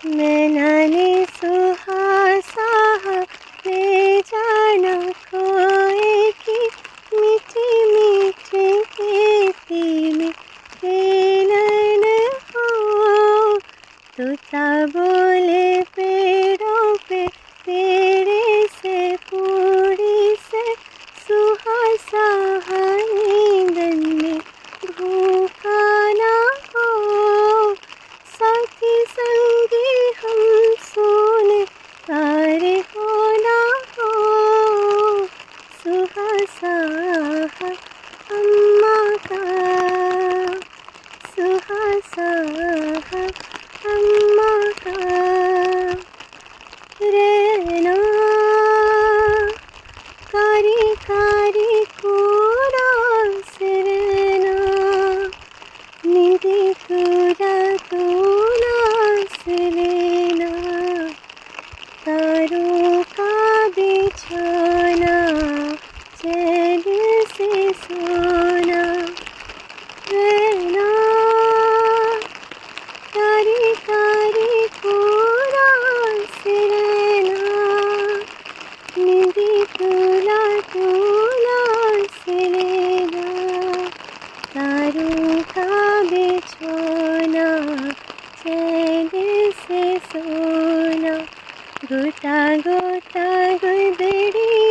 नैनाने सुहासा ले जाना खोए की मीठी मीठी खेती में खेलन हो। तोता बोले पेड़ों पे पेड़े से पूड़ी से सुहासा नींदन में भूखा ना हो। साथी संगी हम सोने तारे होना हो। सुहासा अम्मा का, सुहासा अम्मा का। रहना कारी कारी कूड़ा से रहना, नींदी कूड़ा तूना से लेना। तारों का बिछोना चैन से सोना। रहना कारी कारी कूड़ा से रहना, नींदी तूला तूला से लेना। तारों का बिछोना चैन से सोना। गोता गोता गुदड़ी